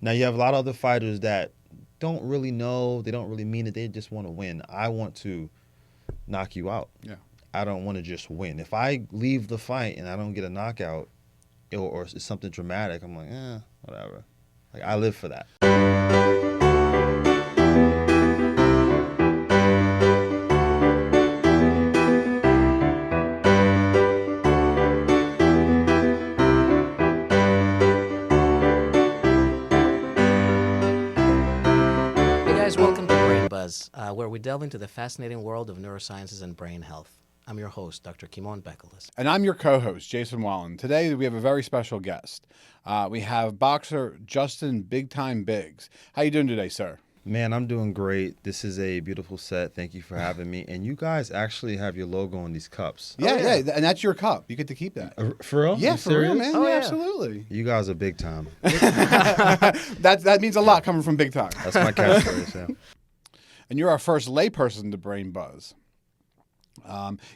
Now you have a lot of other fighters that don't really know, they don't really mean it, they just want to win. I want to knock you out. Yeah. I don't want to just win. If I leave the fight and I don't get a knockout or it's something dramatic, I'm like, whatever. Like I live for that. Welcome to Brain Buzz, where we delve into the fascinating world of neurosciences and brain health. I'm your host, Dr. Kimon Bekelis. And I'm your co-host, Jason Wallen. Today we have a very special guest. We have boxer Justin Big Time Biggs. How you doing today, sir? Man, I'm doing great. This is a beautiful set. Thank you for having me. And you guys actually have your logo on these cups. Yeah, and that's your cup. You get to keep that. For real? Yeah, You for real, serious? man. Oh, yeah, yeah. absolutely. You guys are big time. That means a lot coming from Big Time. That's my catchphrase, yeah. And you're our first layperson to Brain Buzz.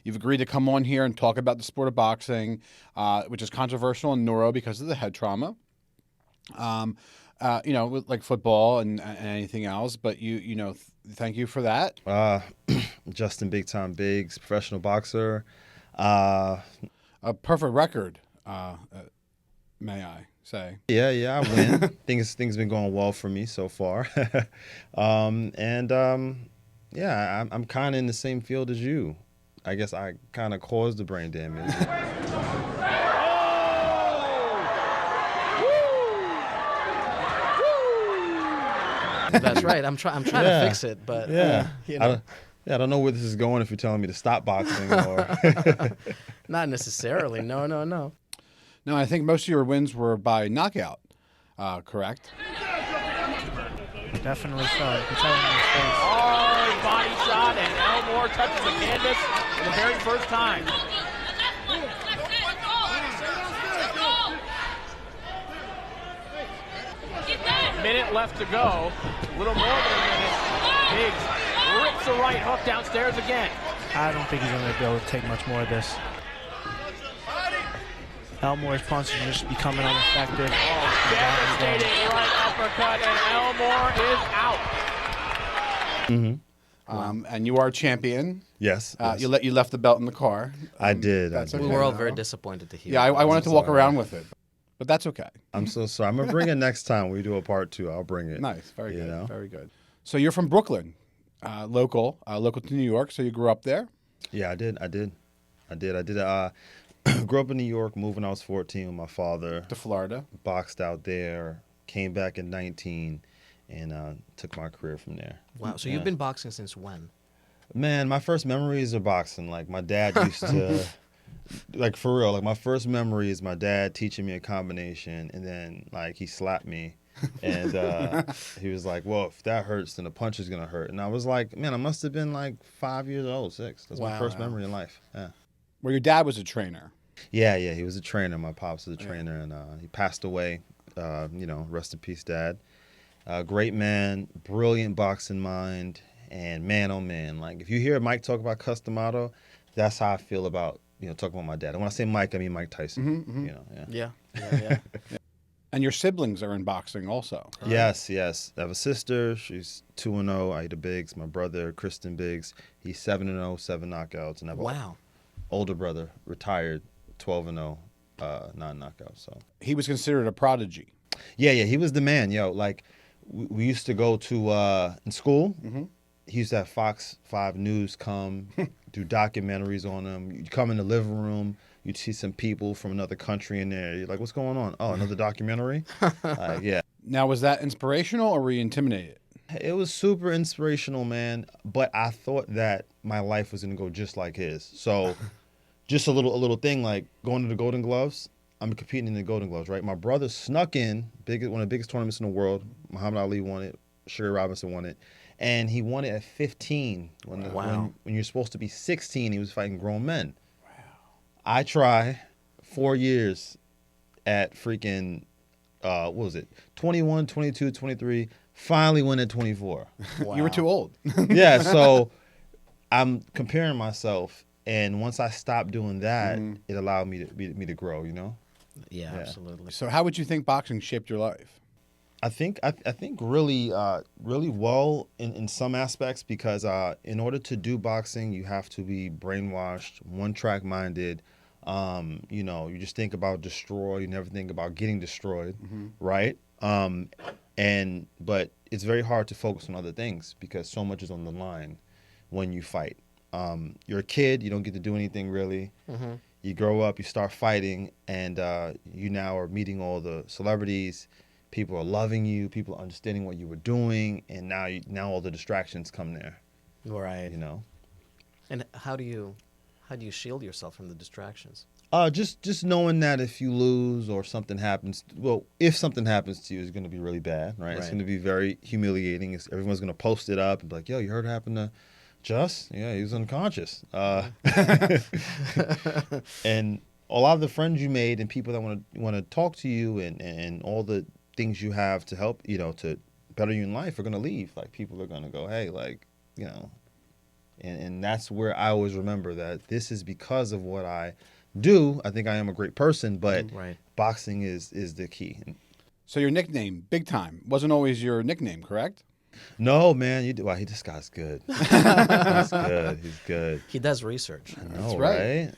You've agreed to come on here and talk about the sport of boxing, which is controversial in neuro because of the head trauma. With like football and anything else. But thank you for that. Justin Big Time Biggs, professional boxer. A perfect record, may I say? Yeah, I win. things been going well for me so far. I'm kind of in the same field as you. I guess I kind of caused the brain damage. That's right. I'm trying to fix it, but Yeah. I I don't know where this is going if you're telling me to stop boxing or not necessarily. No. No, I think most of your wins were by knockout, correct? Definitely so. You can tell in his face. Hard body shot, and Elmore touches the canvas for the very first time. Minute left to go. A little more than a minute. Biggs rips a right hook downstairs again. I don't think he's going to be able to take much more of this. Elmore's punches are just becoming ineffective. Devastating right uppercut, and Elmore is out. And you are a champion. yes. You left the belt in the car. I did. That's we okay. were all very disappointed to hear. Yeah, I wanted to walk sorry. around with it, but that's okay. I'm so sorry. I'm gonna bring it next time we do a part 2. I'll bring it. Nice, very You good, know? very good. So you're from Brooklyn, local to New York. So you grew up there. Yeah, I did. Grew up in New York, moved when I was 14 with my father. To Florida. Boxed out there, came back at 19, and took my career from there. Wow. So Yeah. you've been boxing since when? Man, my first memories of boxing, like my dad used to, like for real, like my first memory is my dad teaching me a combination, and then like he slapped me, and he was like, "Well, if that hurts, then the punch is gonna hurt." And I was like, "Man, I must have been like 5 years old, 6. That's my Wow. first memory in life." Yeah. Where your dad was a trainer. Yeah, he was a trainer. My pops was a trainer, and he passed away. Rest in peace, Dad. Great man, brilliant boxing mind, and man, oh man, like if you hear Mike talk about Customato, that's how I feel about talking about my dad. And when I say Mike, I mean Mike Tyson. Yeah. And your siblings are in boxing also. Yes. I have a sister. She's 2-0. Ida Biggs. My brother, Kristen Biggs. He's 7-0, 7 knockouts, and I have Wow. older brother, retired, 12-0, 9 knockouts. So He was considered a prodigy. yeah, he was the man. Like we used to go to in school. He used to have Fox 5 News come do documentaries on him. You'd come in the living room, you'd see some people from another country in there. You're like, what's going on? Oh, another documentary? Yeah. Now, was that inspirational or were you intimidated? It was super inspirational, man. But I thought that my life was gonna go just like his. So, just a little thing like going to the Golden Gloves. I'm competing in the Golden Gloves, right? My brother snuck in, one of the biggest tournaments in the world. Muhammad Ali won it. Sugar Robinson won it, and he won it at 15. When you're supposed to be 16, he was fighting grown men. Wow. I try 4 years at freaking what was it? 21, 22, 23. Finally win at 24. Wow. You were too old. Yeah, so I'm comparing myself, and once I stopped doing that, it allowed me to grow. Yeah, absolutely. So how would you think boxing shaped your life? I think really really well in some aspects because in order to do boxing you have to be brainwashed, one track minded. You just think about destroy, you never think about getting destroyed, right? But it's very hard to focus on other things because so much is on the line when you fight. You're a kid, you don't get to do anything really. You grow up, you start fighting, and you now are meeting all the celebrities. People are loving you. People are understanding what you were doing, and now all the distractions come there. Right. You know. And how do you shield yourself from the distractions? Just knowing that if you lose or something happens, if something happens to you, it's going to be really bad, right? It's going to be very humiliating. Everyone's going to post it up and be like, "Yo, you heard what happened to Just? Yeah, he was unconscious." And a lot of the friends you made and people that want to talk to you and all the things you have to help, to better you in life are going to leave. Like, people are going to go, hey, like, and that's where I always remember that this is because of what I do. I think I am a great person, but boxing is the key. So your nickname, Big Time, wasn't always your nickname, correct? No, man. This guy's good. He's good. He's good. He does research. I know, That's right.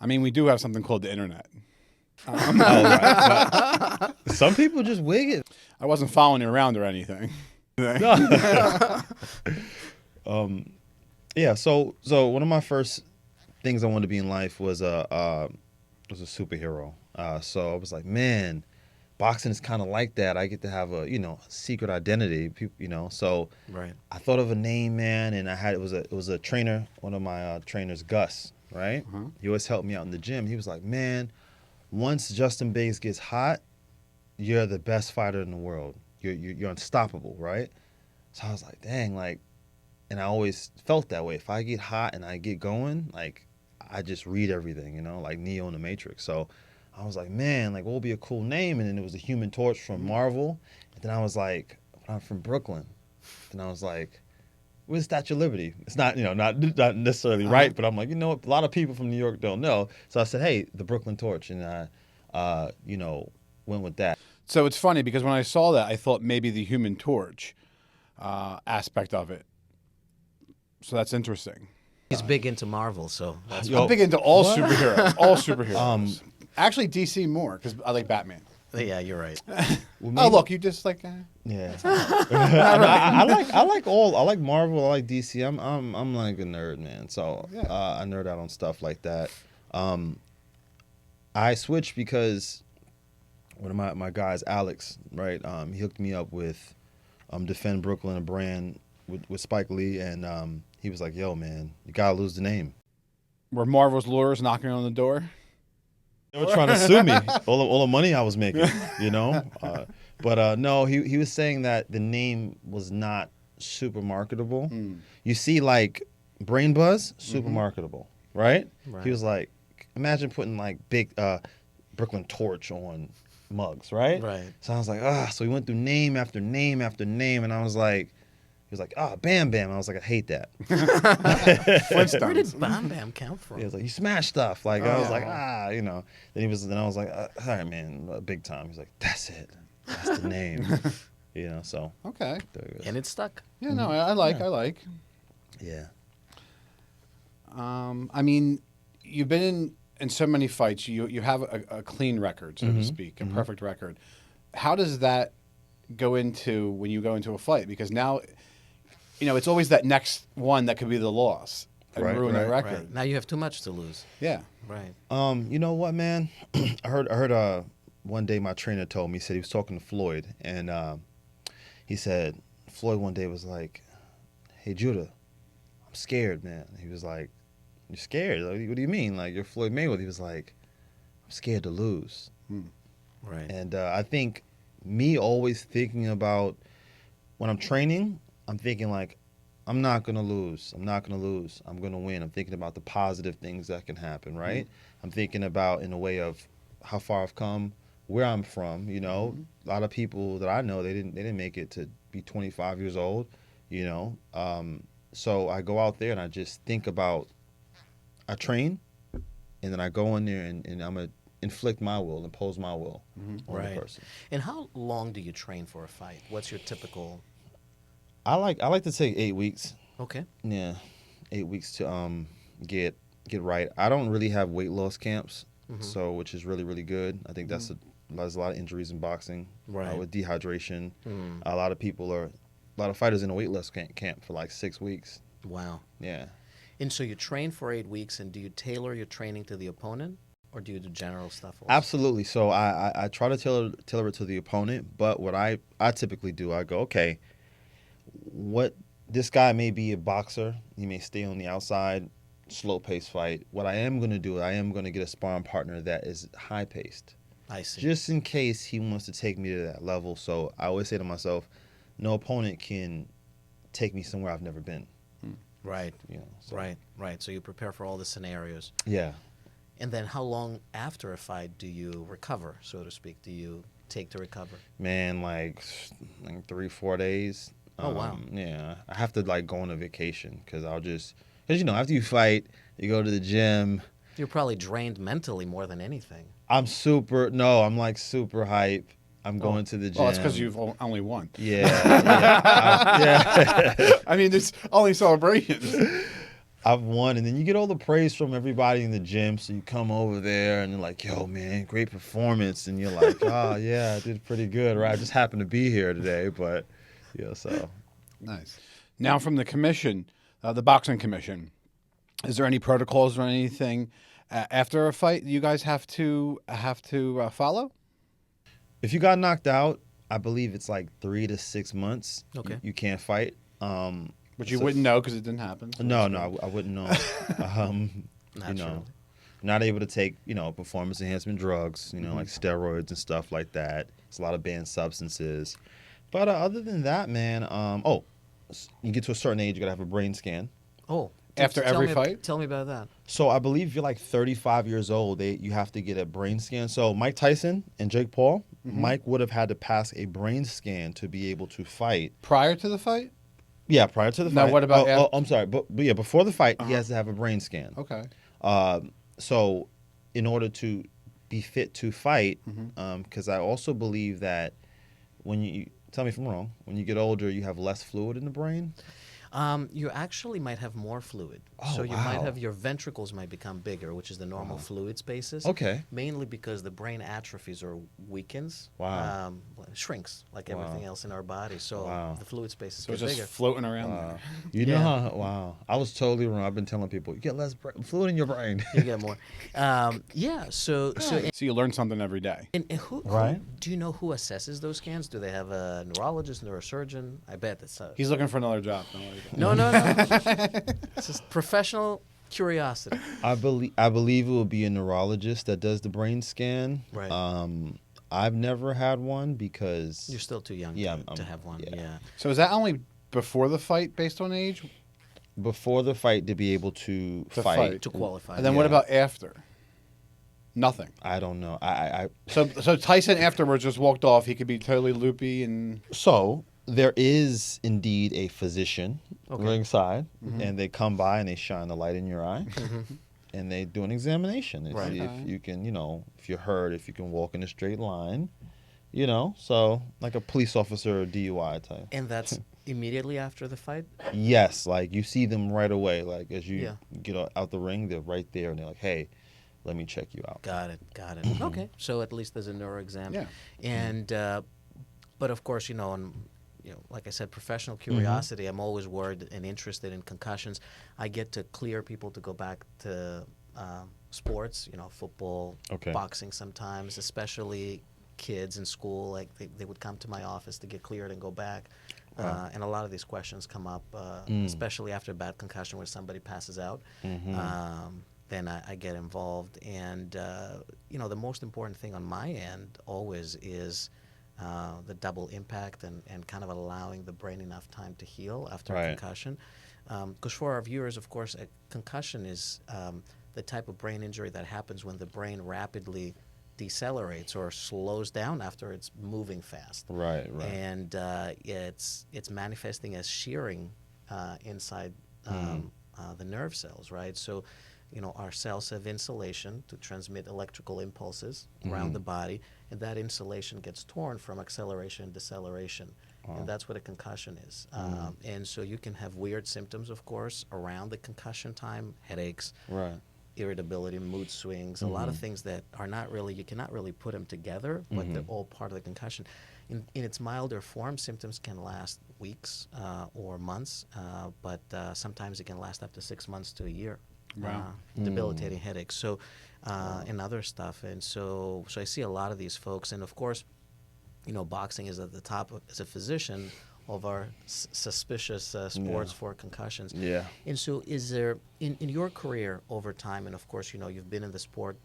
I mean, we do have something called the internet. Right. Some people just wig it. I wasn't following you around or anything. Yeah. So one of my first things I wanted to be in life was a superhero. So I was like, man, boxing is kind of like that. I get to have a secret identity. So I thought of a name, man, and it was a trainer, one of my trainers, Gus. Right. He always helped me out in the gym. He was like, man, once Justin Biggs gets hot, you're the best fighter in the world. You're unstoppable, right? So I was like, dang, like, and I always felt that way. If I get hot and I get going, like, I just read everything, like Neo in the Matrix. So I was like, man, like, what would be a cool name? And then it was the Human Torch from Marvel. And then I was like, I'm from Brooklyn. And I was like, where's Statue of Liberty? It's not, not necessarily right, but I'm like, a lot of people from New York don't know. So I said, hey, the Brooklyn Torch, and I, went with that. So it's funny because when I saw that, I thought maybe the Human Torch aspect of it. So that's interesting. He's big into Marvel, so that's I'm big into all superheroes. All superheroes. Actually, DC more because I like Batman. Yeah, you're right. Oh, look, you just like. Yeah, I like Marvel. I like DC. I'm like a nerd, man. So I nerd out on stuff like that. I switched because one of my guys, Alex, right? He hooked me up with Defend Brooklyn, a brand with Spike Lee, and he was like, "Yo, man, you gotta lose the name." Were Marvel's lawyers knocking on the door? They were trying to sue me. All the money I was making, But no, he was saying that the name was not super marketable. You see, like Brain Buzz, super marketable, right? He was like, imagine putting like big Brooklyn Torch on mugs, right? Right. So I was like, so we went through name after name after name, and I was like, he was like, Bam Bam. I was like, I hate that. Where did Bam Bam come from? He was like, you smash stuff. Like, I was like, Then I was like, all right, man, Big Time. He's like, that's it. That's the name. So. Okay. And it stuck. Yeah, no, I like. Yeah. I mean, you've been in so many fights. You have a clean record, so to speak, a perfect record. How does that go into when you go into a fight? Because now, it's always that next one that could be the loss and ruin the record. Right. Now you have too much to lose. Yeah. Right. You know what, man? I heard one day my trainer told me, he said he was talking to Floyd, and he said Floyd one day was like, "Hey Judah, I'm scared, man." He was like, "You're scared? Like, what do you mean? Like, you're Floyd Mayweather?" He was like, "I'm scared to lose." Right. And I think me always thinking about when I'm training, I'm thinking like, I'm not going to lose. I'm not going to lose. I'm going to win. I'm thinking about the positive things that can happen, right? I'm thinking about in a way of how far I've come, where I'm from, A lot of people that I know, they didn't make it to be 25 years old, So I go out there and I just think about, I train, and then I go in there and I'm going to inflict my will, impose my will on Right. the person. And how long do you train for a fight? What's your typical? I like to take 8 weeks. Okay. Yeah, 8 weeks to get right. I don't really have weight loss camps, so which is really good. I think there's a lot of injuries in boxing, Right. with dehydration. A lot of fighters in a weight loss camp for like 6 weeks. Wow. Yeah. And so you train for 8 weeks, and do you tailor your training to the opponent, or do you do general stuff also? Absolutely. So I try to tailor it to the opponent, but what I typically do, I go, okay, what this guy may be a boxer, he may stay on the outside, slow paced fight. What I am going to do, I am going to get a sparring partner that is high paced, I see. just in case he wants to take me to that level. So I always say to myself, no opponent can take me somewhere I've never been. Right. So. Right. So you prepare for all the scenarios. Yeah. And then how long after a fight do you recover, so to speak? Do you take to recover? Man, like 3-4 days. Oh, wow. Yeah, I have to like go on a vacation because after you fight, you go to the gym. You're probably drained mentally more than anything. I'm like super hype. I'm going to the gym. Well, that's because you've only won. Yeah. Yeah. I mean, there's only celebrations. I've won, and then you get all the praise from everybody in the gym. So you come over there, and they're like, "Yo, man, great performance," and you're like, "Oh yeah, I did pretty good, right? I just happened to be here today, but so." Nice. Now, from the commission, the boxing commission, is there any protocols or anything after a fight you guys have to follow? If you got knocked out, I believe it's like 3 to 6 months. Okay. You can't fight. But you wouldn't know because it didn't happen. So No, I wouldn't know. Naturally. Not able to take, performance enhancement drugs, like steroids and stuff like that. It's a lot of banned substances. But other than that, man, you get to a certain age, you got to have a brain scan. Oh. After every fight? Tell me about that. So I believe if you're like 35 years old, you have to get a brain scan. So Mike Tyson and Jake Paul, Mike would have had to pass a brain scan to be able to fight. Prior to the fight? Yeah, prior to the Now, fight. what about after? I'm sorry, but yeah, before the fight, he has to have a brain scan. Okay. So in order to be fit to fight, because I also believe that when you tell me if I'm wrong, when you get older, you have less fluid in the brain. You actually might have more fluid. Oh, so you might wow. have your ventricles might become bigger, which is the normal fluid spaces. Okay. Mainly because the brain atrophies or weakens. Wow. Shrinks like everything else in our body. So Wow. the fluid spaces So get it's just bigger. floating around there. You know Yeah. how? Wow. I was totally wrong. I've been telling people you get less fluid in your brain. You get more. So So you learn something every day. and who Right. do you know who assesses those scans? Do they have a neurologist, neurosurgeon? I bet that's He's looking for another job. Don't worry no. about It's just professional curiosity. I believe it will be a neurologist that does the brain scan. Right. I've never had one because You're still too young Yeah, to have one. yeah. Yeah. So is that only before the fight based on age? before the fight to be able to fight. To qualify. And then what Yeah. about after? Nothing. I don't know. I So Tyson afterwards just walked off. He could be totally loopy and So there is indeed a physician Okay. ringside, and they come by and they shine the light in your eye, and they do an examination and Right. see Okay. if you can, if you're hurt, if you can walk in a straight line, so like a police officer or DUI type. And that's immediately after the fight? Yes, like you see them right away, like as you Yeah. get out the ring, they're right there, and they're like, "Hey, let me check you out." Got it. Okay. So at least there's a neuro exam. Yeah. And, but of course, like I said, professional curiosity. I'm always worried and interested in concussions. I get to clear people to go back to sports, football, Okay. boxing sometimes, especially kids in school. Like they would come to my office to get cleared and go back. And a lot of these questions come up, especially after a bad concussion where somebody passes out. Then I get involved. And, the most important thing on my end always is the double impact and kind of allowing the brain enough time to heal after a Right. concussion. Because for our viewers, of course, a concussion is the type of brain injury that happens when the brain rapidly decelerates or slows down after it's moving fast. Right. And it's manifesting as shearing inside the nerve cells, right? So our cells have insulation to transmit electrical impulses around the body, and that insulation gets torn from acceleration and deceleration. And that's what a concussion is. And so you can have weird symptoms, of course, around the concussion time, headaches, Right. irritability, mood swings, a lot of things that are not really, you cannot really put them together, but they're all part of the concussion. In its milder form, symptoms can last weeks or months, but sometimes it can last up to 6 months to a year. Wow. Debilitating headaches. So, and other stuff. And so I see a lot of these folks. And of course, boxing is at the top as a physician of our suspicious sports for concussions. Yeah. And so is there, in your career over time, and of course, you've been in the sport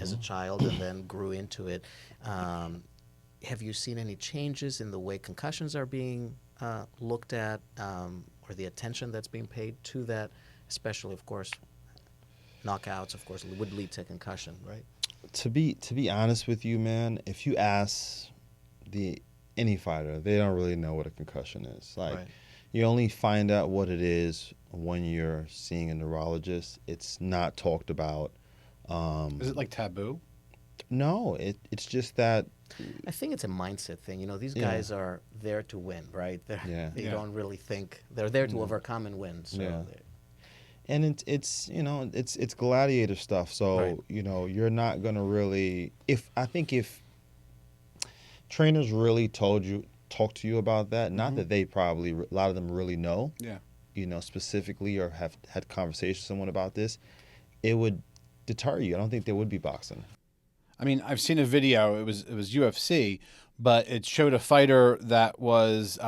as a child and then grew into it, have you seen any changes in the way concussions are being looked at, or the attention that's being paid to that, especially, of course, knockouts, of course, would lead to concussion, right? To be honest with you, man, if you ask any fighter, they don't really know what a concussion is. Like, Right. you only find out what it is when you're seeing a neurologist. It's not talked about. Is it like taboo? No, it's just that. I think it's a mindset thing. These Yeah. guys are there to win, right? Yeah. They Yeah. don't really think they're there to overcome and win. So Yeah. And it's it's gladiator stuff. So Right. you're not gonna really. If trainers really talk to you about that, not that they probably a lot of them really know. Yeah. Specifically, or have had conversations with someone about this, it would deter you. I don't think there would be boxing. I mean, I've seen a video. It was UFC, but it showed a fighter that was,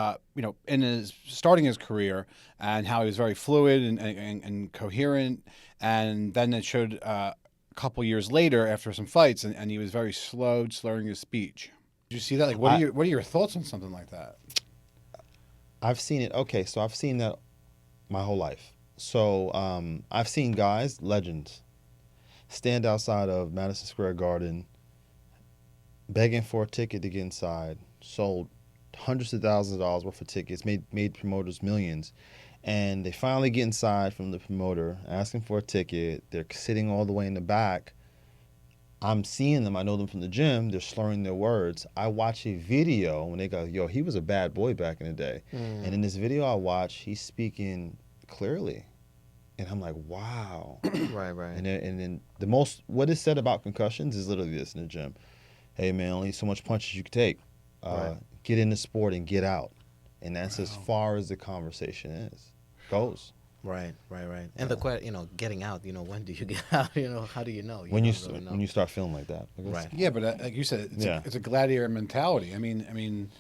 starting his career, and how he was very fluid and coherent. And then it showed a couple years later, after some fights, and he was very slow, slurring his speech. Did you see that? Like, what are your thoughts on something like that? I've seen it. Okay, so I've seen that my whole life. So I've seen guys, legends, stand outside of Madison Square Garden begging for a ticket to get inside, sold hundreds of thousands of dollars worth of tickets, made promoters millions, and they finally get inside from the promoter asking for a ticket. They're sitting all the way in the back. I'm seeing them. I know them from the gym. They're slurring their words. I watch a video when they go, yo, he was a bad boy back in the day. And in this video I watch, he's speaking clearly. And I'm like, wow. Right. And then what is said about concussions is literally this in the gym. Hey, man, only so much punches you can take. Right. Get in the sport and get out. And that's as far as the conversation goes. Right. And the question, getting out, when do you get out? How do you know? When don't really know. you start feeling like that. I guess. Right. Yeah, but like you said, it's a gladiator mentality. I mean,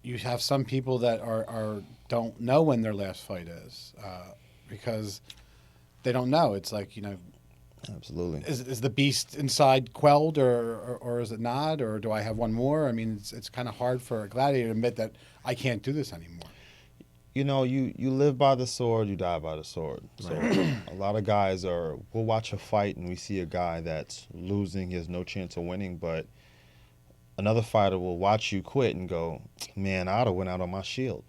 you have some people that are don't know when their last fight is because they don't know. It's like, Absolutely. is the beast inside quelled or is it not? Or do I have one more? I mean, it's kind of hard for a gladiator to admit that I can't do this anymore. You live by the sword, you die by the sword. So a lot of guys we'll watch a fight and we see a guy that's losing, he has no chance of winning, but another fighter will watch you quit and go, man, I'd have went out on my shield.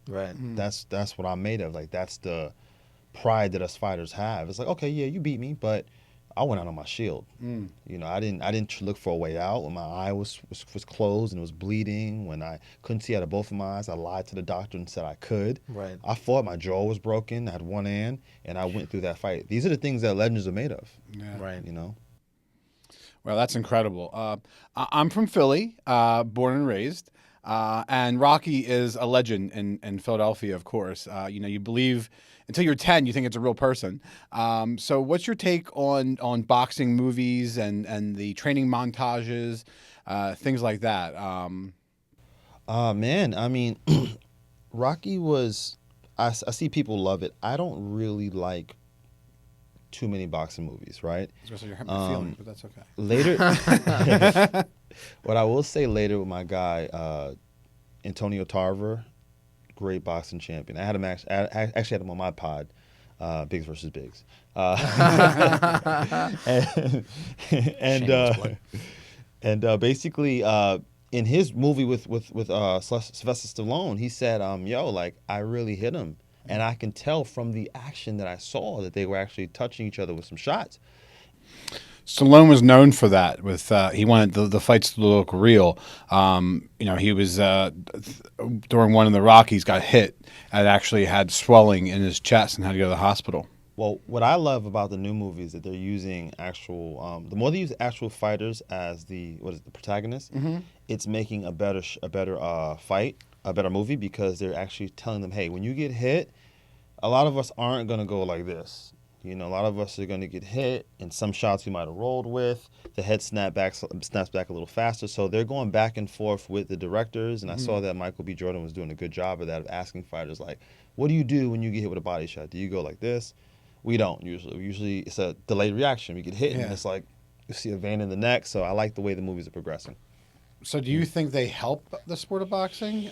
Right. That's what I'm made of. Like, that's the pride that us fighters have. It's like, okay, yeah, you beat me, but I went out on my shield. I didn't look for a way out. When my eye was closed and it was bleeding, when I couldn't see out of both of my eyes, I lied to the doctor and said I could. Right. I fought. My jaw was broken. I had one hand, and I went through that fight. These are the things that legends are made of. Yeah. Right. Well, that's incredible. I'm from Philly, born and raised. And Rocky is a legend in Philadelphia, of course. You believe until you're 10, you think it's a real person. So what's your take on boxing movies and the training montages, things like that? Man, I mean, Rocky was, I see people love it. I don't really like too many boxing movies, right? So you're hurting my feelings, but that's okay. Later, what I will say later with my guy, Antonio Tarver, great boxing champion. I had him actually had him on my pod, Biggs versus Biggs, and basically in his movie with Sylvester Stallone, he said, "Yo, like I really hit him And I can tell from the action that I saw that they were actually touching each other with some shots. Stallone was known for that. With he wanted the fights to look real. He was during one of the Rockies got hit and actually had swelling in his chest and had to go to the hospital. Well, what I love about the new movies is that they're using actual. The more they use actual fighters as the protagonist, it's making a better fight, a better movie, because they're actually telling them, hey, when you get hit, a lot of us aren't gonna go like this. A lot of us are going to get hit, and some shots we might have rolled with. The head snaps back a little faster. So they're going back and forth with the directors, and I saw that Michael B. Jordan was doing a good job of that, of asking fighters, like, what do you do when you get hit with a body shot? Do you go like this? We don't usually. Usually it's a delayed reaction. We get hit, and it's like you see a vein in the neck. So I like the way the movies are progressing. So do you think they help the sport of boxing?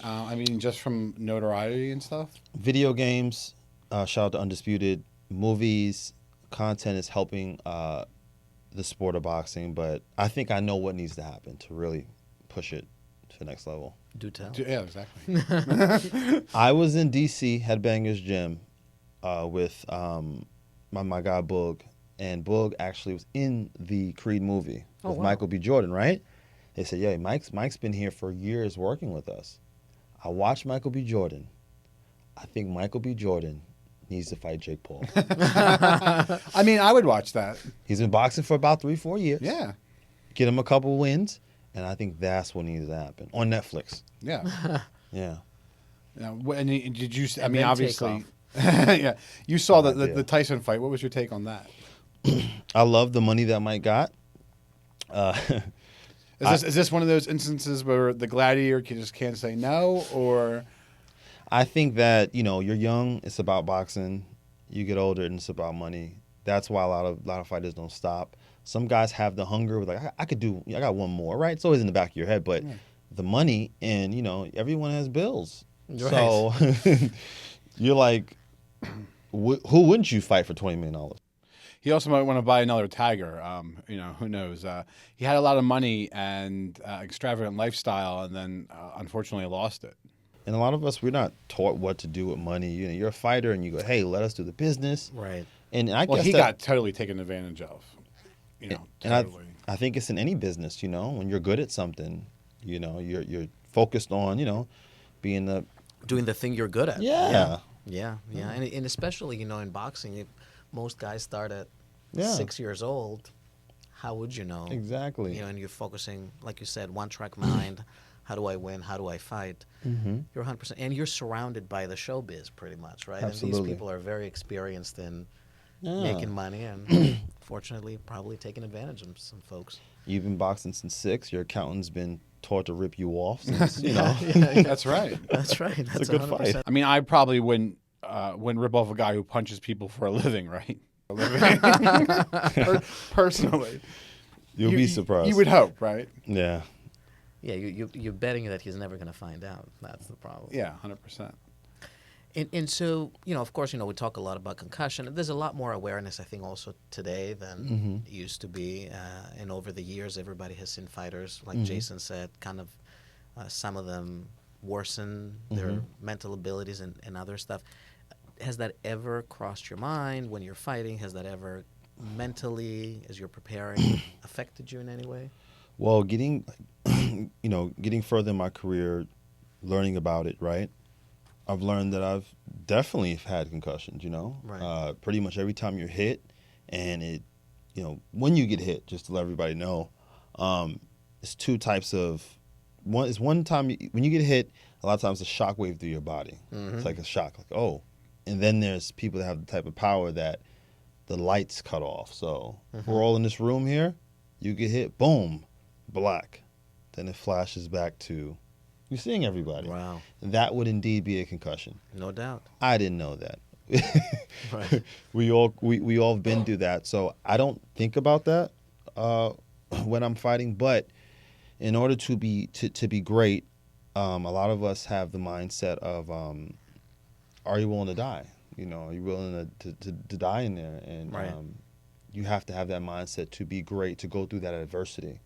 Just from notoriety and stuff? Video games, shout out to Undisputed. Movies, content is helping the sport of boxing, but I think I know what needs to happen to really push it to the next level. Do tell. Yeah, exactly. I was in D.C. Headbangers Gym with my guy Boog, and Boog actually was in the Creed movie with Michael B. Jordan, right? They said, yeah, Mike's been here for years working with us. I watched Michael B. Jordan. I think Michael B. Jordan needs to fight Jake Paul. I would watch that. He's been boxing for about 3-4 years. Yeah. Get him a couple wins, and I think that's what needs to happen on Netflix. Yeah. Yeah. And did you? And then Obviously, yeah. You saw No the idea. Tyson fight. What was your take on that? I love the money that Mike got. Is this one of those instances where the gladiator just can't say no, or? I think that, you're young, it's about boxing. You get older, and it's about money. That's why a lot of fighters don't stop. Some guys have the hunger, with like, I got one more, right? It's always in the back of your head, but the money, and everyone has bills. Right. So you're like, who wouldn't you fight for $20 million? He also might want to buy another Tiger. Who knows? He had a lot of money and extravagant lifestyle, and then unfortunately lost it. And a lot of us, we're not taught what to do with money. You're a fighter, and you go, "Hey, let us do the business." Right. And I Well, guess he got totally taken advantage of. and Totally. I think it's in any business. When you're good at something, you're focused on, being the Doing the thing you're good at. Yeah. Yeah. And especially, in boxing, if most guys start at Yeah. 6 years old. How would you know? Exactly. And you're focusing, like you said, one-track mind. How do I win? How do I fight? Mm-hmm. You're 100%. And you're surrounded by the showbiz pretty much, right? Absolutely. And these people are very experienced in Yeah. making money and, fortunately, probably taking advantage of some folks. You've been boxing since 6. Your accountant's been taught to rip you off since, That's right. That's right. That's a good 100%. fight. I probably wouldn't rip off a guy who punches people for a living, right? Personally, You'll be surprised. You would hope, right? Yeah. Yeah, you're betting that he's never going to find out. That's the problem. Yeah, 100%. And so, of course, we talk a lot about concussion. There's a lot more awareness, I think, also today than it used to be. And over the years, everybody has seen fighters, like Jason said, kind of some of them worsen their mental abilities and other stuff. Has that ever crossed your mind when you're fighting? Has that ever mentally, as you're preparing, affected you in any way? Well, getting further in my career, learning about it, right? I've learned that I've definitely had concussions, Right. Pretty much every time you're hit, and it, when you get hit, just to let everybody know, it's two types of, one time, when you get hit, a lot of times it's a shock wave through your body. It's like a shock, like, oh. And then there's people that have the type of power that the lights cut off. So if we're all in this room here, you get hit, boom, black. Then it flashes back to you're seeing everybody. Wow. That would indeed be a concussion. No doubt. I didn't know that. Right. We all been through that. So I don't think about that when I'm fighting. But in order to be great, a lot of us have the mindset of are you willing to die? Are you willing to die in there? And Right. You have to have that mindset to be great, to go through that adversity,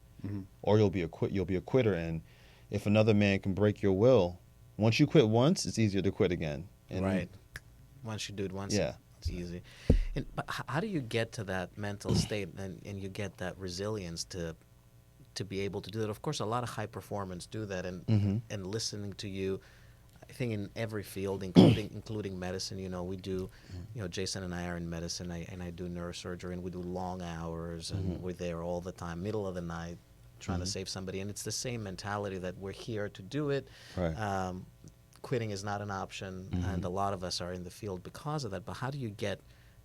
or you'll be a quitter. And if another man can break your will, once you quit once, it's easier to quit again. And Right. Once you do it once, Yeah. it's easy. But how do you get to that mental state and you get that resilience to be able to do that? Of course, a lot of high performers do that, and listening to you, I think in every field, including medicine, we do, Jason and I are in medicine, and I do neurosurgery, and we do long hours, and we're there all the time, middle of the night, trying to save somebody, and it's the same mentality that we're here to do it. Right. Quitting is not an option, and a lot of us are in the field because of that. But how do you get?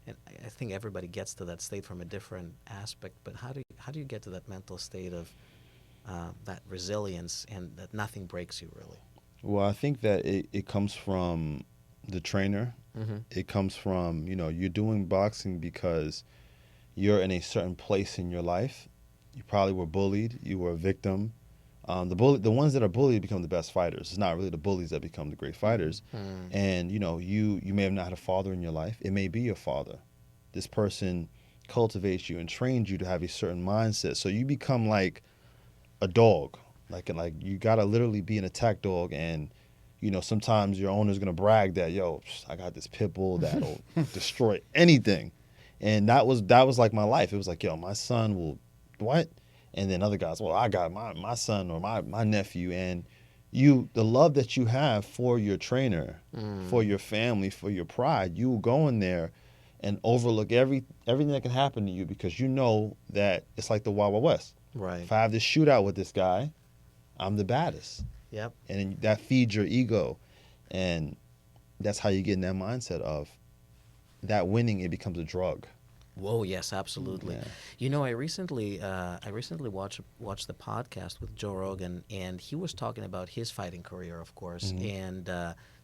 And I think everybody gets to that state from a different aspect. But how do you get to that mental state of that resilience and that nothing breaks you really? Well, I think that it comes from the trainer. It comes from, you're doing boxing because you're in a certain place in your life. You probably were bullied. You were a victim. The ones that are bullied become the best fighters. It's not really the bullies that become the great fighters. And, you may have not had a father in your life. It may be your father. This person cultivates you and trains you to have a certain mindset. So you become like a dog. Like you got to literally be an attack dog. And, sometimes your owner's going to brag that, yo, I got this pit bull that'll destroy anything. And that was like my life. It was like, yo, my son will, what? And then other guys, well, I got my son or my nephew. And the love that you have for your trainer, for your family, for your pride, you will go in there and overlook everything that can happen to you because you know that it's like the Wild Wild West. Right. If I have this shootout with this guy, I'm the baddest. Yep. And that feeds your ego. And that's how you get in that mindset of that winning, it becomes a drug. Whoa, yes, absolutely. Yeah. I recently watched the podcast with Joe Rogan, and he was talking about his fighting career, of course, and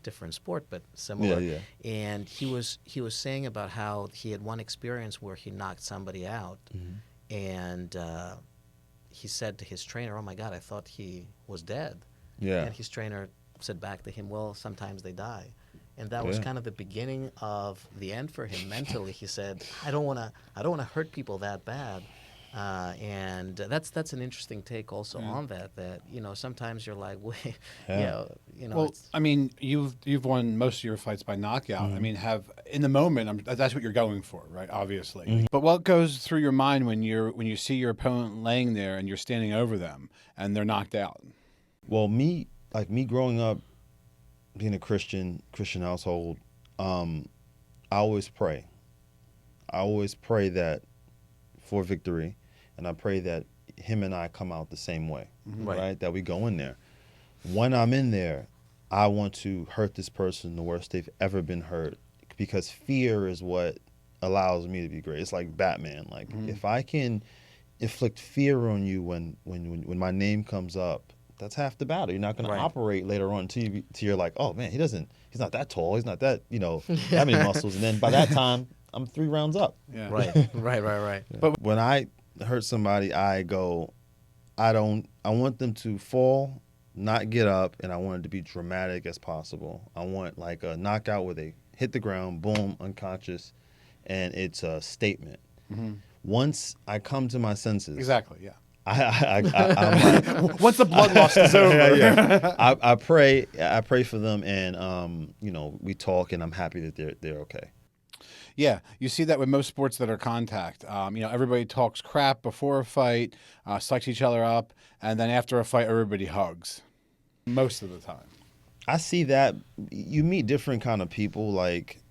different sport, but similar. Yeah. And he was saying about how he had one experience where he knocked somebody out, and he said to his trainer, "Oh my God, I thought he was dead." Yeah. And his trainer said back to him, "Well, sometimes they die." And that was kind of the beginning of the end for him mentally. He said, "I don't want to hurt people that bad," and that's an interesting take also on that. That sometimes you're like, wait, Well, I mean, you've won most of your fights by knockout. I mean, in the moment, that's what you're going for, right? Obviously. But what goes through your mind when you see your opponent laying there and you're standing over them and they're knocked out? Well, me growing up, being a Christian household, I always pray. I always pray that for victory, and I pray that him and I come out the same way, right? That we go in there. When I'm in there, I want to hurt this person the worst they've ever been hurt, because fear is what allows me to be great. It's like Batman. Like if I can inflict fear on you when my name comes up, that's half the battle. You're not going to operate later on till you're like, oh man, he's not that tall. He's not that, that many muscles. And then by that time, I'm 3 rounds up. Yeah. Right. But when I hurt somebody, I go, I want them to fall, not get up, and I want it to be dramatic as possible. I want like a knockout where they hit the ground, boom, unconscious, and it's a statement. Once I come to my senses. Exactly, yeah. I'm like, once the blood loss is over, I pray for them, and we talk, and I'm happy that they're okay. Yeah, you see that with most sports that are contact. Everybody talks crap before a fight, sucks each other up, and then after a fight, everybody hugs. Most of the time, I see that. You meet different kind of people. Like,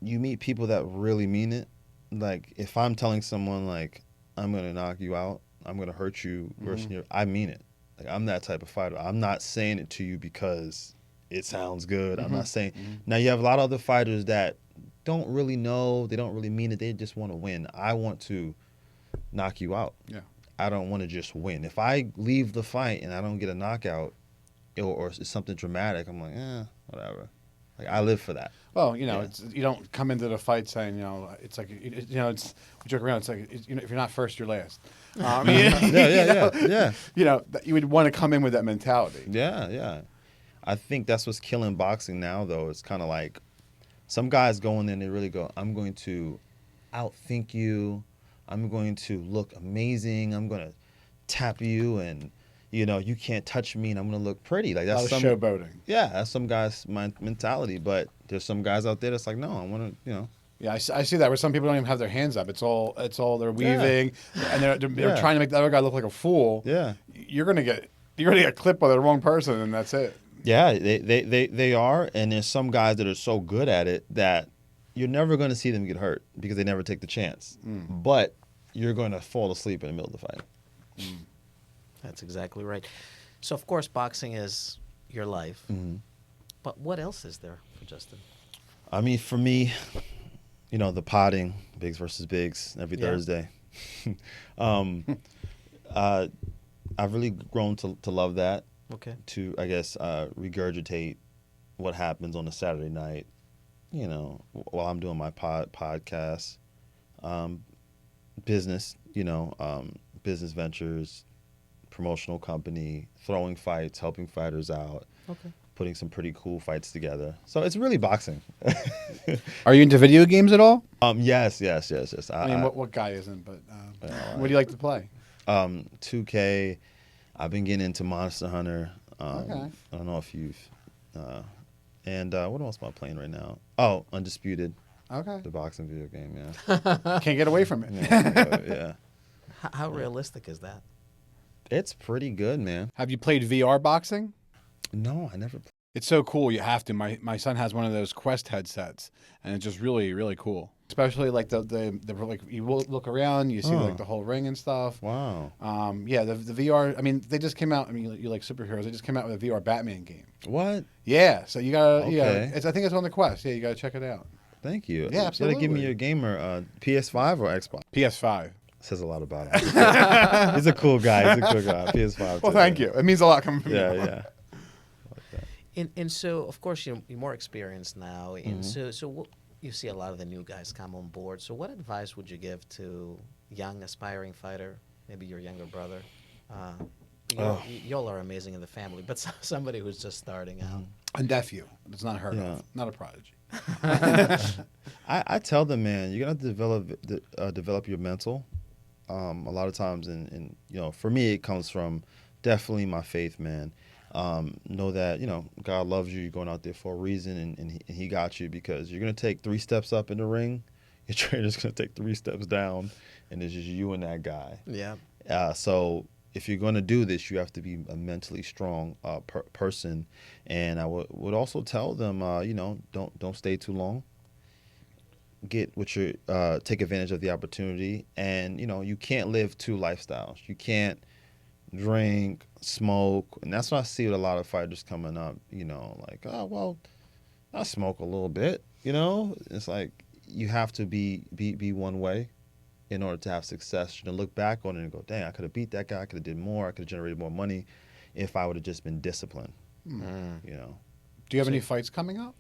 you meet people that really mean it. Like, if I'm telling someone like, I'm gonna knock you out, I'm going to hurt you worse than you. I mean it. Like, I'm that type of fighter. I'm not saying it to you because it sounds good. I'm not saying. Now, you have a lot of other fighters that don't really know. They don't really mean it. They just want to win. I want to knock you out. Yeah. I don't want to just win. If I leave the fight and I don't get a knockout or it's something dramatic, I'm like, whatever. Like, I live for that. Well, it's, you don't come into the fight saying, it's like, it's we joke around. It's like, if you're not first, you're last. Yeah. You would want to come in with that mentality. Yeah. I think that's what's killing boxing now, though. It's kind of like some guys go in there and they really go, I'm going to outthink you. I'm going to look amazing. I'm going to tap you, and you can't touch me, and I'm going to look pretty. Like, that's a lot of showboating. Yeah, that's some guys' mentality. But there's some guys out there that's like, no, I want to, Yeah, I see that where some people don't even have their hands up. It's all they're weaving, and they're trying to make the other guy look like a fool. Yeah. You're gonna get clipped by the wrong person, and that's it. Yeah, they are, and there's some guys that are so good at it that you're never going to see them get hurt because they never take the chance. But you're going to fall asleep in the middle of the fight. That's exactly right. So, of course, boxing is your life. But what else is there for Justin? I mean, for me, the potting, Bigs versus Bigs, every Thursday. I've really grown to love that. Okay. To, I guess, regurgitate what happens on a Saturday night, while I'm doing my podcast, business, business ventures, promotional company, throwing fights, helping fighters out, putting some pretty cool fights together. So it's really boxing. Are you into video games at all? Yes. I mean, what guy isn't? But what do you like to play? 2K. I've been getting into Monster Hunter. Okay. I don't know if you've. And what else am I playing right now? Oh, Undisputed. Okay. The boxing video game, yeah. Can't get away from it. Yeah. How realistic is that? It's pretty good, man. Have you played VR boxing? No, I never. It's so cool. You have to. My son has one of those Quest headsets, and it's just really, really cool. Especially like the like you look around, you see like the whole ring and stuff. Wow. Yeah, the VR. I mean, they just came out. I mean, you like superheroes. They just came out with a VR Batman game. What? Yeah. So you gotta. Okay. Yeah. I think it's on the Quest. Yeah, you gotta check it out. Thank you. Yeah, You gotta give me absolutely. your gamer, PS5 or Xbox? PS5. Says a lot about him. He's a cool guy. PS5. Well, thank you. It means a lot coming from you. Yeah. And so, of course, you're more experienced now. And so what, you see a lot of the new guys come on board. So what advice would you give to young, aspiring fighter, maybe your younger brother? Y'all are amazing in the family, but somebody who's just starting out. A nephew. It's not heard of. Not a prodigy. I tell them, man, you're gonna have to develop your mental. A lot of times, and for me, it comes from definitely my faith, man. Know that God loves you. You're going out there for a reason, and He got you, because you're gonna take 3 steps up in the ring. Your trainer's gonna take 3 steps down, and it's just you and that guy. Yeah. So if you're gonna do this, you have to be a mentally strong person. And I would also tell them, don't stay too long. Take advantage of the opportunity, and you can't live 2 lifestyles. You can't drink, smoke, and that's what I see with a lot of fighters coming up. Like, oh well, I smoke a little bit. It's like you have to be one way in order to have success. You're gonna look back on it and go, dang, I could have beat that guy. I could have did more. I could have generated more money if I would have just been disciplined. Do you have any fights coming up?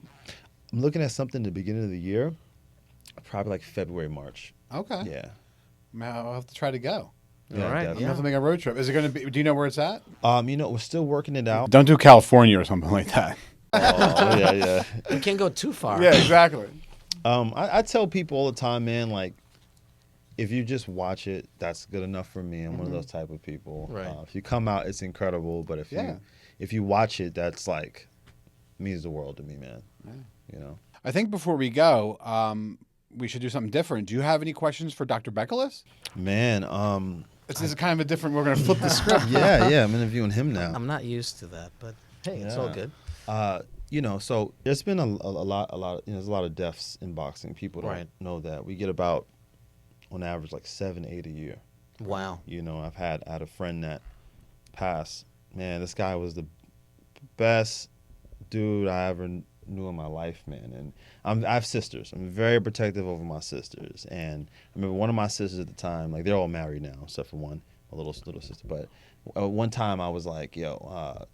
I'm looking at something at the beginning of the year, probably like February, March. Okay. Yeah. I'll have to try to go. All right. definitely. I'll have to make a road trip. Is it going to be? Do you know where it's at? We're still working it out. Don't do California or something like that. Oh, yeah. You can't go too far. Yeah, exactly. I tell people all the time, man, like, if you just watch it, that's good enough for me. I'm one of those type of people. Right. If you come out, it's incredible. But if you watch it, that's like means the world to me, man. Yeah. I think before we go, we should do something different. Do you have any questions for Dr. Bekelis? Man, This is kind of a different. We're going to flip the script. yeah, I'm interviewing him now. I'm not used to that, but hey, it's all good. So there's been a lot. There's a lot of deaths in boxing. People don't know that. We get about, on average, like 7, 8 a year. Wow. I've had a friend that passed. Man, this guy was the best dude I ever knew in my life, man. And I have sisters. I'm very protective over my sisters. And I remember one of my sisters at the time, like, they're all married now, except for one, my little sister. But one time I was like, yo,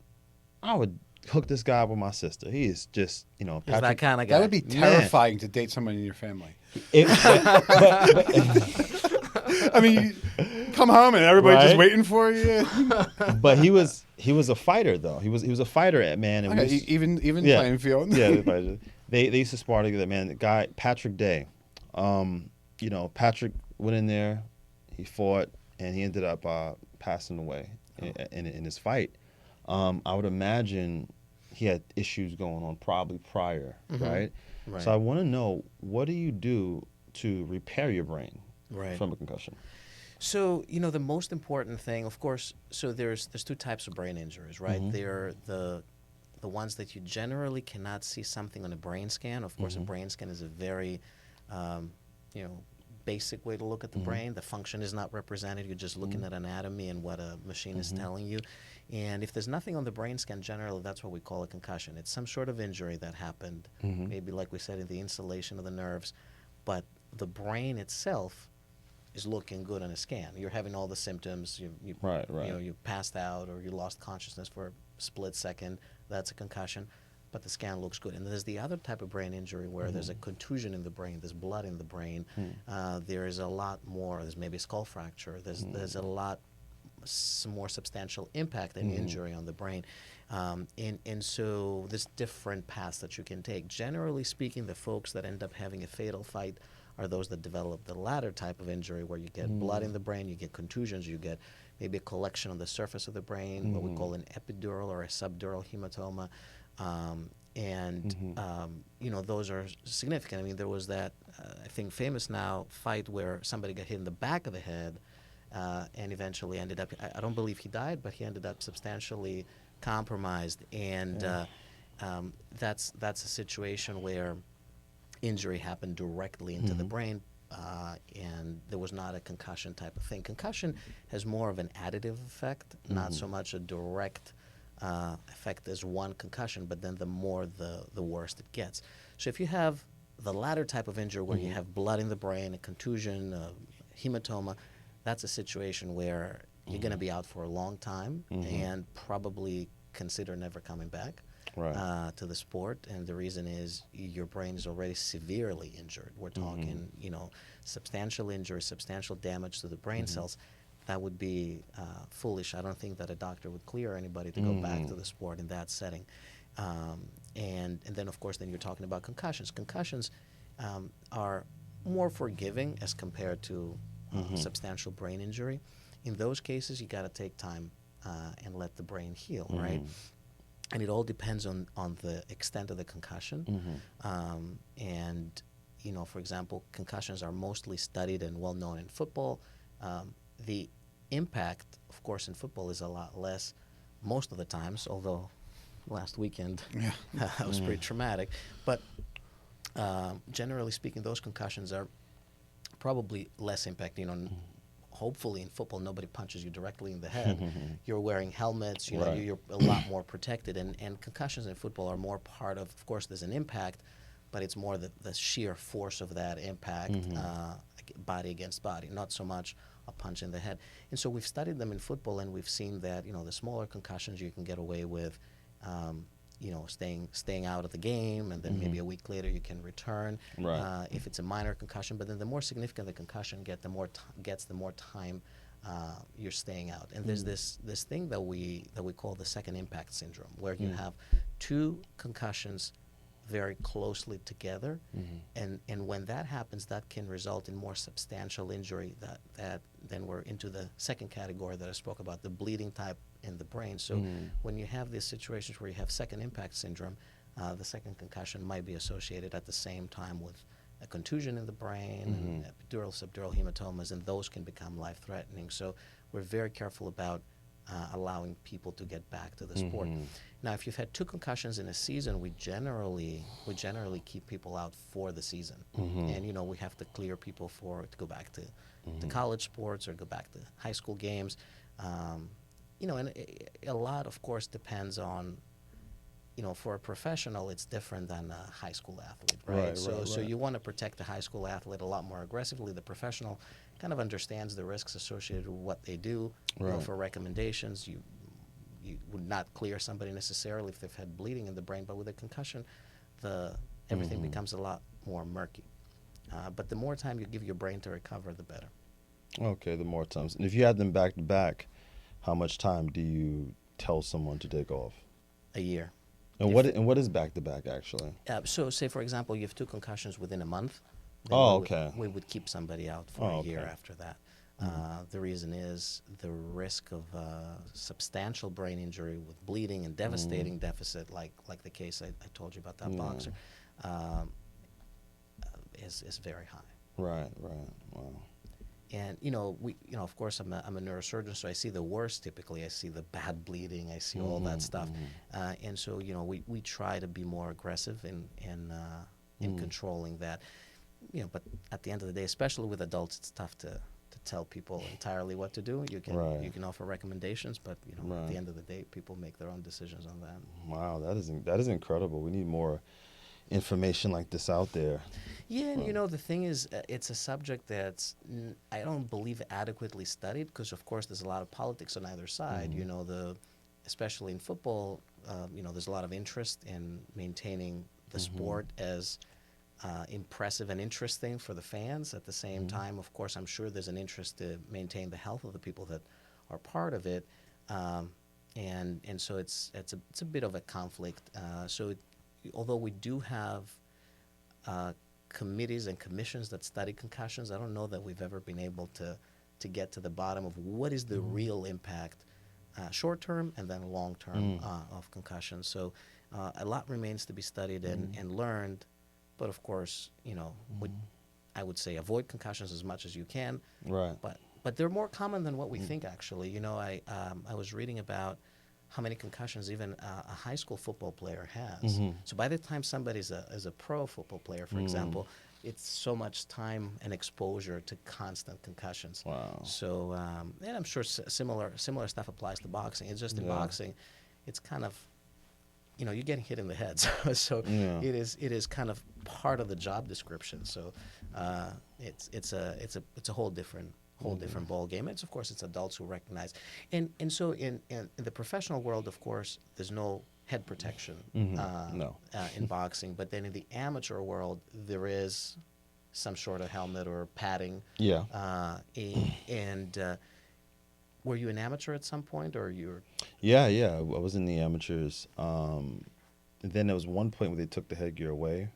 I would hook this guy up with my sister. He is just, He's that kind of guy. That would be terrifying to date someone in your family. I mean, you come home and everybody's just waiting for you. But he was a fighter, though. He was a fighter, man. And Okay, even playing field. Yeah, they used to spar together, man. The guy, Patrick Day. Patrick went in there, he fought, and he ended up passing away in his fight. I would imagine he had issues going on probably prior, right? Right. So I want to know, what do you do to repair your brain Right. from a concussion? So, the most important thing, of course, so there's two types of brain injuries, right? They're the ones that you generally cannot see something on a brain scan. Of course, a brain scan is a very, basic way to look at the brain. The function is not represented. You're just looking at anatomy and what a machine is telling you. And if there's nothing on the brain scan, generally that's what we call a concussion. It's some sort of injury that happened, maybe like we said, in the insulation of the nerves, but the brain itself is looking good on a scan. You're having all the symptoms. You Right. you passed out or you lost consciousness for a split second. That's a concussion, but the scan looks good. And there's the other type of brain injury where there's a contusion in the brain, there's blood in the brain. There is a lot more. There's maybe a skull fracture. There's a lot more substantial impact and injury on the brain. And so there's different paths that you can take. Generally speaking, the folks that end up having a fatal fight are those that develop the latter type of injury where you get blood in the brain, you get contusions, you get maybe a collection on the surface of the brain, what we call an epidural or a subdural hematoma. Those are significant. I mean, there was that, I think, famous now fight where somebody got hit in the back of the head and eventually ended up, I don't believe he died, but he ended up substantially compromised. And that's a situation where injury happened directly into the brain, and there was not a concussion type of thing. Concussion has more of an additive effect, not so much a direct effect as one concussion, but then the more the worse it gets. So if you have the latter type of injury where you have blood in the brain, a contusion, a hematoma, that's a situation where you're going to be out for a long time and probably consider never coming back. To the sport, and the reason is your brain is already severely injured. We're talking, substantial injury, substantial damage to the brain cells. That would be foolish. I don't think that a doctor would clear anybody to go back to the sport in that setting. And then, of course, then you're talking about concussions. Concussions are more forgiving as compared to substantial brain injury. In those cases, you got to take time and let the brain heal, right? And it all depends on the extent of the concussion. For example, concussions are mostly studied and well known in football. The impact, of course, in football is a lot less most of the times, although last weekend was pretty traumatic. But generally speaking, those concussions are probably less impacting. Hopefully in football, nobody punches you directly in the head. You're wearing helmets, you're a lot more protected. And concussions in football are more part of course, there's an impact, but it's more the sheer force of that impact, body against body, not so much a punch in the head. And so we've studied them in football, and we've seen that, the smaller concussions you can get away with, staying out of the game, and then maybe a week later you can return. If it's a minor concussion, but then the more significant the concussion gets, the more time you're staying out. And there's this thing that we call the second impact syndrome, where you have two concussions very closely together, and when that happens, that can result in more substantial injury. That then we're into the second category that I spoke about, the bleeding type in the brain. So when you have these situations where you have second impact syndrome, the second concussion might be associated at the same time with a contusion in the brain, and epidural, subdural hematomas, and those can become life-threatening. So we're very careful about allowing people to get back to the sport. Now, if you've had two concussions in a season, we generally keep people out for the season, and we have to clear people to go back to college sports or go back to high school games. And a lot, of course, depends on, for a professional, it's different than a high school athlete, right? So you want to protect the high school athlete a lot more aggressively. The professional kind of understands the risks associated with what they do. For recommendations, you would not clear somebody necessarily if they've had bleeding in the brain, but with a concussion, everything becomes a lot more murky. But the more time you give your brain to recover, the better. Okay, the more times. And if you had them back to back, how much time do you tell someone to take off? A year. And what is back to back actually? So say, for example, you have two concussions within a month. Okay. We would keep somebody out for a year after that. The reason is the risk of substantial brain injury with bleeding and devastating deficit, like the case I told you about that boxer, is very high. Right. Wow. And of course, I'm a neurosurgeon, so I see the worst. Typically, I see the bad bleeding, I see all that stuff, and so we try to be more aggressive in controlling that. But at the end of the day, especially with adults, it's tough to tell people entirely what to do. You can offer recommendations, but at the end of the day, people make their own decisions on that. Wow, that is incredible. We need more information like this out there. Yeah, and the thing is, it's a subject that's I don't believe adequately studied, because of course there's a lot of politics on either side. Especially in football, there's a lot of interest in maintaining the sport as impressive and interesting for the fans. At the same time, of course, I'm sure there's an interest to maintain the health of the people that are part of it, and so it's a bit of a conflict. Although we do have committees and commissions that study concussions, I don't know that we've ever been able to get to the bottom of what is the real impact, short term and then long term, of concussions. So a lot remains to be studied and learned. But of course, I would say avoid concussions as much as you can. Right. But they're more common than what we think. Actually, I was reading about how many concussions even a high school football player has. So by the time somebody's is a pro football player, for example, it's so much time and exposure to constant concussions. Wow. So and I'm sure similar stuff applies to boxing. It's just in boxing, it's kind of you're getting hit in the head, so it is kind of part of the job description. So it's a whole different ball game. It's of course it's adults who recognize, and so in the professional world, of course, there's no head protection in boxing, but then in the amateur world, there is some sort of helmet or padding. Yeah. Were you an amateur at some point, or you were? Yeah. I was in the amateurs. Then there was one point where they took the headgear away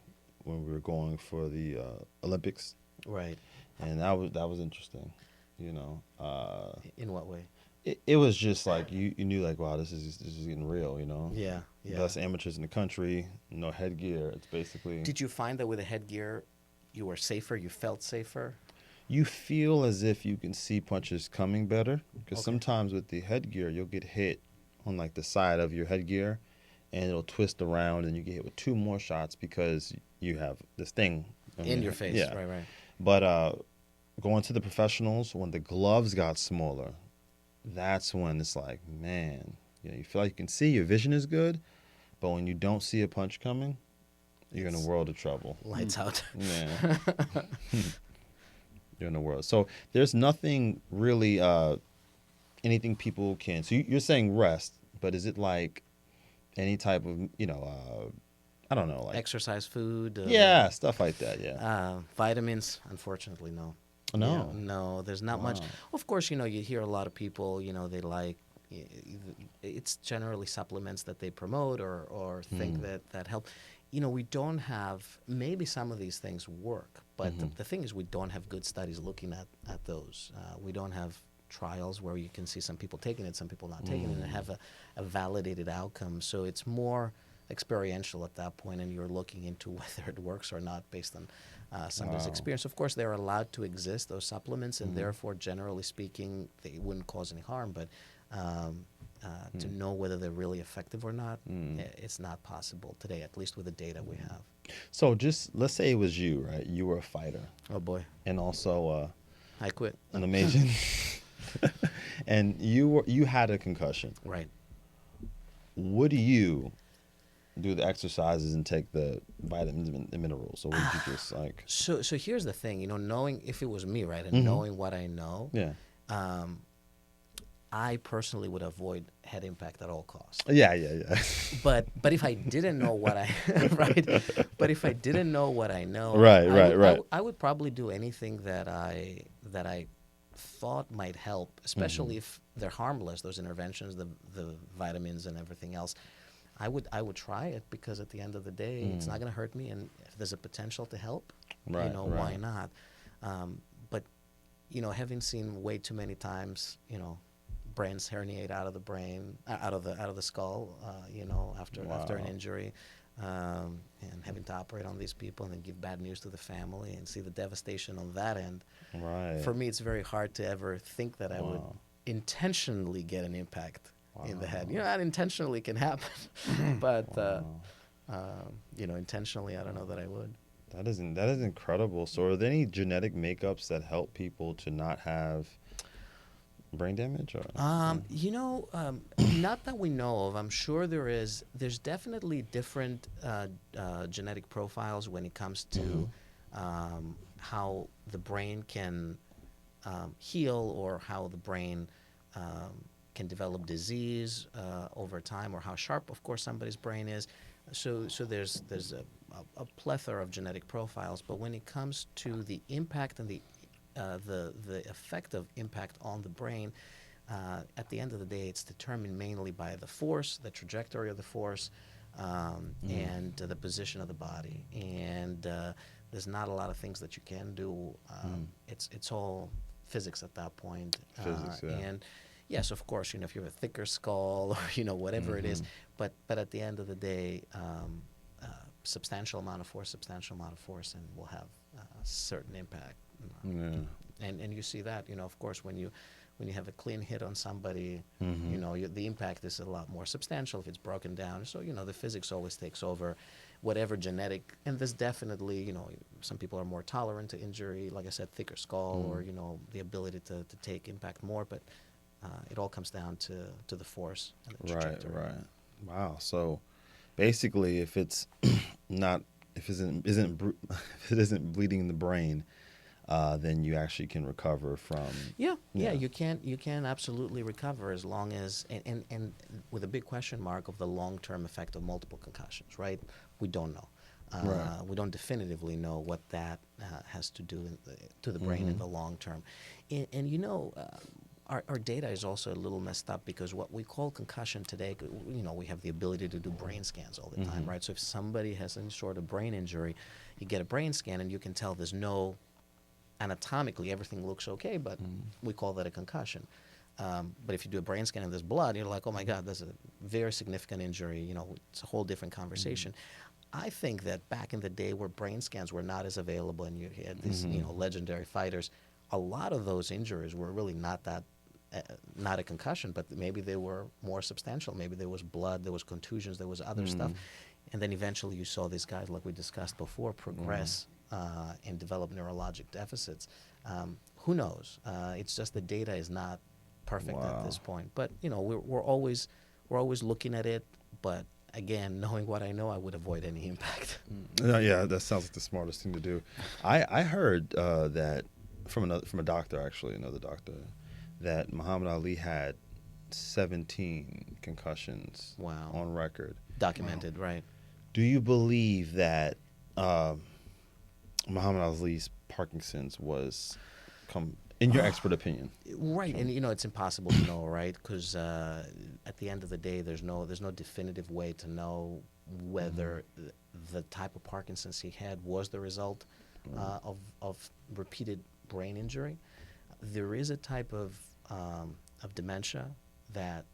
when we were going for the Olympics. Right. And that was interesting, In what way? It was just like you knew like, wow, this is getting real, Yeah. Best amateurs in the country, no headgear. It's basically. Did you find that with a headgear, you were safer? You felt safer? You feel as if you can see punches coming better, because sometimes with the headgear you'll get hit on like the side of your headgear, and it'll twist around, and you get hit with two more shots because you have this thing in your face. Yeah. Right. But going to the professionals, when the gloves got smaller, that's when it's like, man, you feel like you can see, your vision is good, but when you don't see a punch coming, you're in a world of trouble. Lights out. Yeah. You're in the world. So there's nothing really, anything people can. So you're saying rest, but is it like any type of, I don't know, like Exercise, food. Yeah, stuff like that. Yeah. Vitamins, unfortunately, no. No. Yeah, no, there's not much. Of course, you hear a lot of people, they like. It's generally supplements that they promote or think that help. We don't have, maybe some of these things work, but the thing is we don't have good studies looking at those. We don't have trials where you can see some people taking it, some people not taking it, and have a validated outcome. So it's more experiential at that point, and you're looking into whether it works or not based on somebody's experience. Of course, they're allowed to exist, those supplements, and therefore, generally speaking, they wouldn't cause any harm, but to know whether they're really effective or not, it's not possible today, at least with the data we have. So just let's say it was you, right? You were a fighter. Oh boy. And also I quit. An amazing. And you had a concussion. Right. Would you do the exercises and take the vitamins and minerals, or would you just like? So here's the thing, knowing if it was me, right, and knowing what I know. Yeah. I personally would avoid head impact at all costs. Yeah. But if I didn't know what I right, but if I didn't know what I know, right. I would probably do anything that I thought might help, especially if they're harmless. Those interventions, the vitamins and everything else, I would try it, because at the end of the day, it's not going to hurt me, and if there's a potential to help, why not? But having seen way too many times, brains herniate out of the brain, out of the skull, after an injury, and having to operate on these people and then give bad news to the family and see the devastation on that end. Right. For me, it's very hard to ever think that I would intentionally get an impact in the head. Unintentionally can happen, but intentionally, I don't know that I would. That is incredible. So, are there any genetic makeups that help people to not have brain damage? Or? Not that we know of. I'm sure there's definitely different genetic profiles when it comes to how the brain can heal, or how the brain can develop disease over time, or how sharp, of course, somebody's brain is. So there's a plethora of genetic profiles. But when it comes to the impact and the effect of impact on the brain, at the end of the day, it's determined mainly by the force, the trajectory of the force, and the position of the body. And there's not a lot of things that you can do. It's all physics at that point. Physics, yeah. And yes, of course, if you have a thicker skull, or whatever it is, but at the end of the day, substantial amount of force, and will have a certain impact. And you see that, of course, when you have a clean hit on somebody, the impact is a lot more substantial if it's broken down. So, the physics always takes over whatever genetic, and there's definitely, some people are more tolerant to injury, like I said, thicker skull, or, the ability to take impact more, but it all comes down to the force and the trajectory. Right. Wow. So basically, if it's not, if it isn't bleeding in the brain, then you actually can recover from. Yeah, you can absolutely recover, as long as, and with a big question mark of the long-term effect of multiple concussions, right? We don't know. We don't definitively know what that has to do to the brain in the long term. And our data is also a little messed up, because what we call concussion today, we have the ability to do brain scans all the time, right? So if somebody has any sort of brain injury, you get a brain scan and you can tell there's no, anatomically everything looks okay, but we call that a concussion. But if you do a brain scan and there's blood, you're like, oh my God, that's a very significant injury. It's a whole different conversation. I think that back in the day where brain scans were not as available, and you had these, legendary fighters, a lot of those injuries were really not a concussion, but maybe they were more substantial. Maybe there was blood, there was contusions, there was other stuff. And then eventually you saw these guys, like we discussed before, progress and develop neurologic deficits. Who knows? It's just the data is not perfect at this point. But, we're always looking at it. But again, knowing what I know, I would avoid any impact. Yeah, that sounds like the smartest thing to do. I heard that from a doctor, actually, another doctor, that Muhammad Ali had 17 concussions on record. Documented, right. Do you believe that Muhammad Ali's Parkinson's was, in your expert opinion? Right, and it's impossible to know, right? Because at the end of the day, there's no definitive way to know whether the type of Parkinson's he had was the result of repeated brain injury. There is a type of dementia that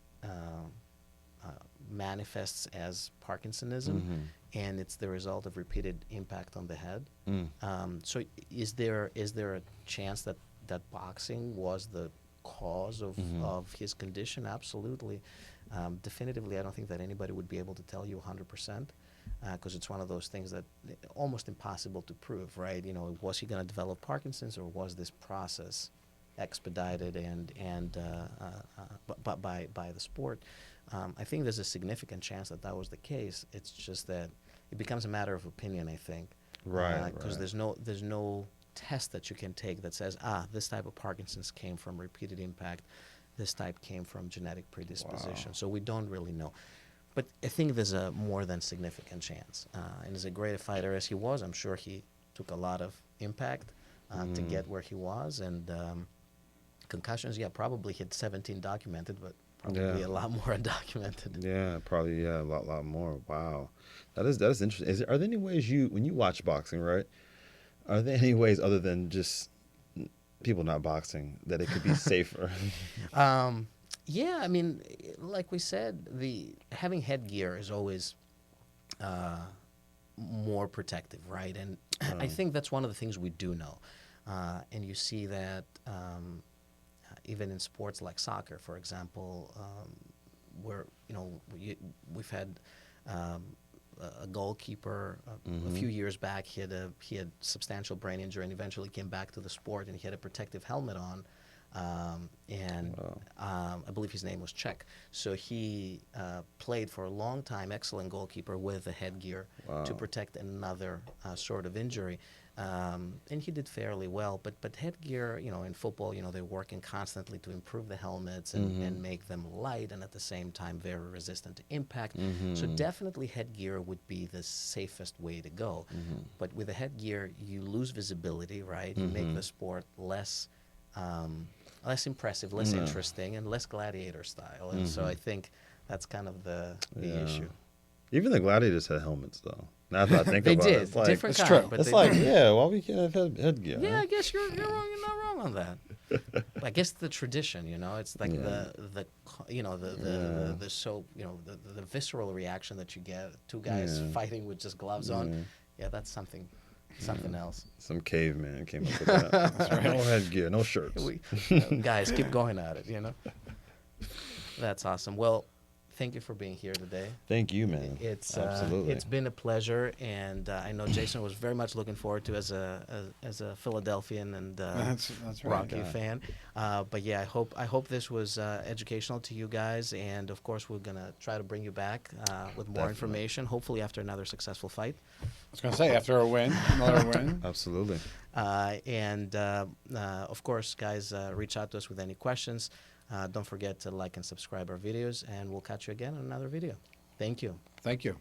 manifests as Parkinsonism, and it's the result of repeated impact on the head. So is there a chance that boxing was the cause of his condition? Absolutely. Definitively, I don't think that anybody would be able to tell you 100%, because it's one of those things that almost impossible to prove, right? Was he going to develop Parkinson's, or was this process expedited by the sport? I think there's a significant chance that was the case. It's just that it becomes a matter of opinion, I think. Right. Because there's no test that you can take that says, this type of Parkinson's came from repeated impact, this type came from genetic predisposition. So we don't really know. But I think there's a more than significant chance. And as a great fighter as he was, I'm sure he took a lot of impact to get where he was. And concussions, probably hit 17 documented, but probably a lot more undocumented. Yeah, probably, a lot more. Wow. That is interesting. Are there any ways when you watch boxing, right? Are there any ways other than just people not boxing that it could be safer? Yeah, I mean, like we said, having headgear is always more protective, right? And I think that's one of the things we do know. And you see that even in sports like soccer, for example, where we've had a goalkeeper a few years back. He had substantial brain injury and eventually came back to the sport, and he had a protective helmet on. I believe his name was Czech. So he played for a long time, excellent goalkeeper with a headgear to protect another sort of injury. And he did fairly well. But headgear, in football, they're working constantly to improve the helmets and make them light and at the same time very resistant to impact. So definitely headgear would be the safest way to go. But with the headgear, you lose visibility, right? You make the sport less impressive, less interesting, and less gladiator style. And so I think that's kind of the issue. Even the gladiators had helmets, though. Now that I think They about did. it, it's like, Different it's kind, true. but it's they like, did. yeah, why we can't have headgear? Yeah, huh? I guess you're wrong. You're not wrong on that. I guess the tradition, it's like the visceral reaction that you get. Two guys fighting with just gloves on. Yeah, that's something else. Some caveman came up with that. That's right. No headgear, no shirts. Guys, keep going at it. That's awesome. Well, thank you for being here today. Thank you, man. Absolutely. It's been a pleasure, and I know Jason was very much looking forward to as a Philadelphian and That's right. Rocky fan. But yeah, I hope this was educational to you guys, and of course we're gonna try to bring you back with more information. Hopefully after another successful fight. I was going to say, after a win, another win. Absolutely. Of course, guys, reach out to us with any questions. Don't forget to like and subscribe our videos, and we'll catch you again on another video. Thank you. Thank you.